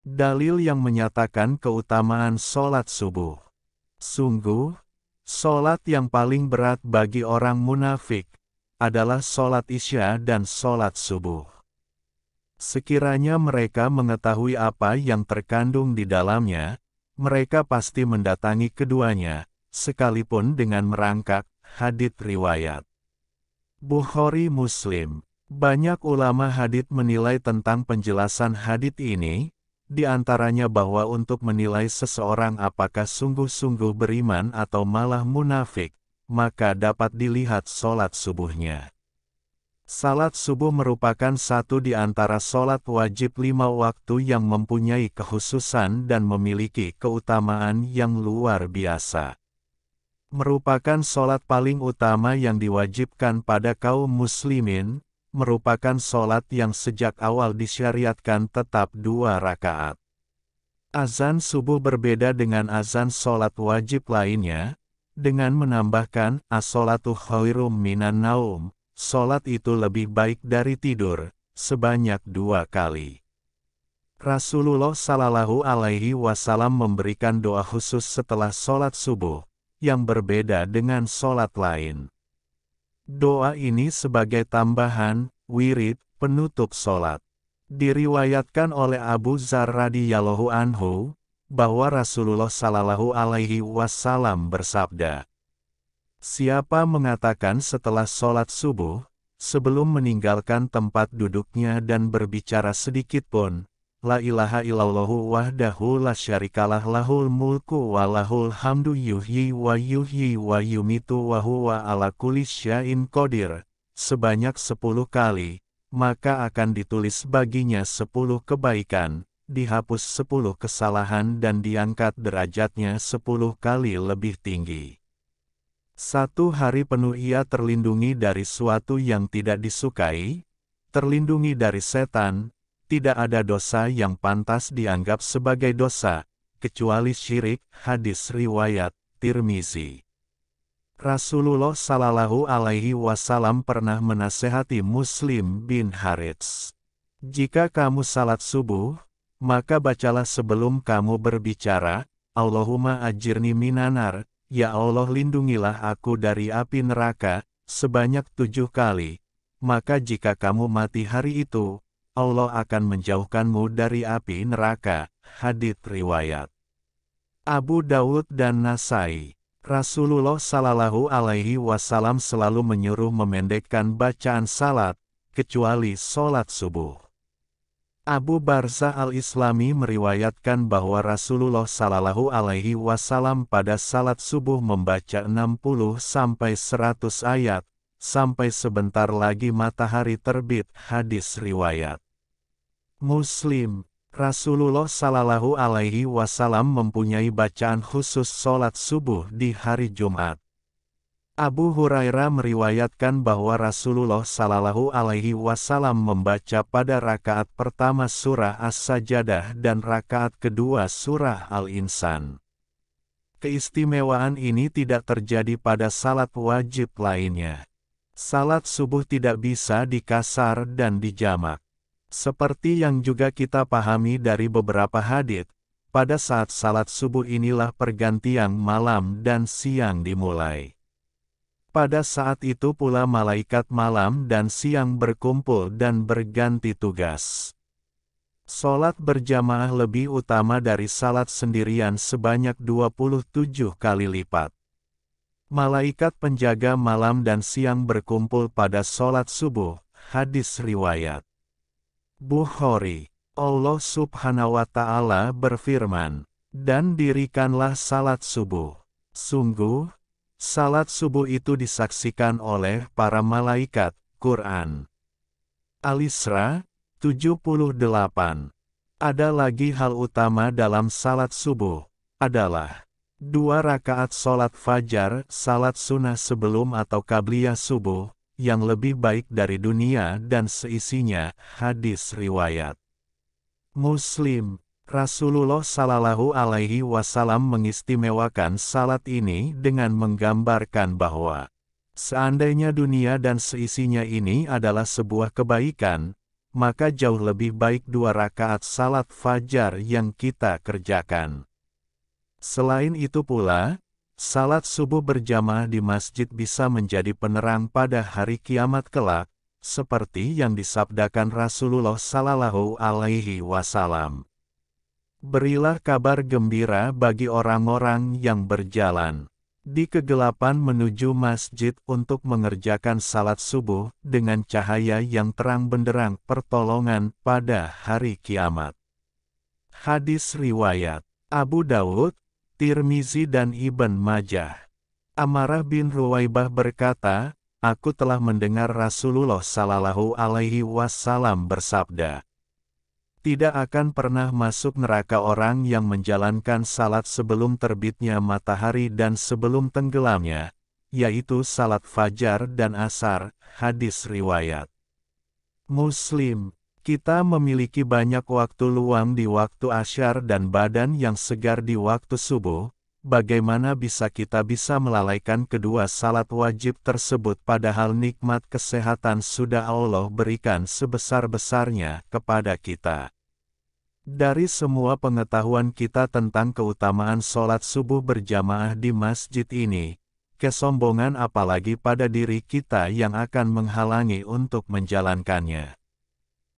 Dalil yang menyatakan keutamaan sholat subuh. Sungguh, sholat yang paling berat bagi orang munafik adalah sholat Isya dan sholat subuh. Sekiranya mereka mengetahui apa yang terkandung di dalamnya, mereka pasti mendatangi keduanya, sekalipun dengan merangkak. Hadits riwayat Bukhari Muslim. Banyak ulama hadits menilai tentang penjelasan hadits ini, di antaranya bahwa untuk menilai seseorang apakah sungguh-sungguh beriman atau malah munafik, maka dapat dilihat sholat subuhnya. Salat subuh merupakan satu di antara sholat wajib 5 waktu yang mempunyai kekhususan dan memiliki keutamaan yang luar biasa. Merupakan sholat paling utama yang diwajibkan pada kaum muslimin, merupakan sholat yang sejak awal disyariatkan tetap 2 rakaat. Azan subuh berbeda dengan azan sholat wajib lainnya, dengan menambahkan as-sholatu khairum minan naum, sholat itu lebih baik dari tidur, sebanyak 2 kali. Rasulullah Shallallahu Alaihi Wasallam memberikan doa khusus setelah sholat subuh, yang berbeda dengan sholat lain. Doa ini sebagai tambahan, wirid, penutup sholat. Diriwayatkan oleh Abu Dzar radhiyallahu anhu, bahwa Rasulullah Shallallahu Alaihi Wasallam bersabda, "Siapa mengatakan setelah sholat subuh, sebelum meninggalkan tempat duduknya dan berbicara sedikitpun, La ilaha illallahu wahdahu la syarikalah lahul mulku wa lahul hamdu yuhyi wa yumitu wa huwa ala kulli syai'in qadir," sebanyak 10 kali, maka akan ditulis baginya 10 kebaikan, dihapus 10 kesalahan dan diangkat derajatnya 10 kali lebih tinggi. 1 hari penuh ia terlindungi dari suatu yang tidak disukai, terlindungi dari setan. Tidak ada dosa yang pantas dianggap sebagai dosa, kecuali syirik. Hadis riwayat Tirmizi. Rasulullah Shallallahu Alaihi Wasallam pernah menasehati Muslim bin Harits, "Jika kamu salat subuh, maka bacalah sebelum kamu berbicara, Allahumma ajirni minanar, ya Allah lindungilah aku dari api neraka, sebanyak 7 kali. Maka jika kamu mati hari itu, Allah akan menjauhkanmu dari api neraka." Hadits riwayat Abu Dawud dan Nasai. Rasulullah Shallallahu Alaihi Wasallam selalu menyuruh memendekkan bacaan salat, kecuali sholat subuh. Abu Barzah al-Islami meriwayatkan bahwa Rasulullah Shallallahu Alaihi Wasallam pada salat subuh membaca 60-100 ayat, sampai sebentar lagi matahari terbit. Hadis riwayat Muslim. Rasulullah Shallallahu Alaihi Wasallam mempunyai bacaan khusus sholat subuh di hari Jumat. Abu Hurairah meriwayatkan bahwa Rasulullah Shallallahu Alaihi Wasallam membaca pada rakaat pertama surah As-Sajadah dan rakaat kedua surah Al-Insan. Keistimewaan ini tidak terjadi pada salat wajib lainnya. Salat subuh tidak bisa dikasar dan dijamak. Seperti yang juga kita pahami dari beberapa hadits, pada saat salat subuh inilah pergantian malam dan siang dimulai. Pada saat itu pula malaikat malam dan siang berkumpul dan berganti tugas. Salat berjamaah lebih utama dari salat sendirian sebanyak 27 kali lipat. Malaikat penjaga malam dan siang berkumpul pada salat subuh. Hadis riwayat Bukhari. Allah Subhanahu wa Ta'ala berfirman, "Dan dirikanlah salat subuh. Sungguh, salat subuh itu disaksikan oleh para malaikat." Quran. Al-Isra 78. Ada lagi hal utama dalam salat subuh, adalah 2 rakaat salat fajar, salat sunnah sebelum atau qabliyah subuh, yang lebih baik dari dunia dan seisinya. Hadis riwayat Muslim. Rasulullah Shallallahu Alaihi Wasallam mengistimewakan salat ini dengan menggambarkan bahwa seandainya dunia dan seisinya ini adalah sebuah kebaikan, maka jauh lebih baik 2 rakaat salat fajar yang kita kerjakan. Selain itu pula, salat subuh berjamaah di masjid bisa menjadi penerang pada hari kiamat kelak, seperti yang disabdakan Rasulullah Sallallahu Alaihi Wasallam. Berilah kabar gembira bagi orang-orang yang berjalan di kegelapan menuju masjid untuk mengerjakan salat subuh dengan cahaya yang terang benderang pertolongan pada hari kiamat. Hadis riwayat Abu Dawud, Tirmizi dan Ibn Majah. Amarah bin Ruwaibah berkata, aku telah mendengar Rasulullah Sallallahu Alaihi Wasallam bersabda, tidak akan pernah masuk neraka orang yang menjalankan salat sebelum terbitnya matahari dan sebelum tenggelamnya, yaitu salat fajar dan asar. Hadis riwayat Muslim. Kita memiliki banyak waktu luang di waktu asyar dan badan yang segar di waktu subuh. Bagaimana kita bisa melalaikan kedua salat wajib tersebut padahal nikmat kesehatan sudah Allah berikan sebesar-besarnya kepada kita. Dari semua pengetahuan kita tentang keutamaan sholat subuh berjamaah di masjid ini, kesombongan apalagi pada diri kita yang akan menghalangi untuk menjalankannya.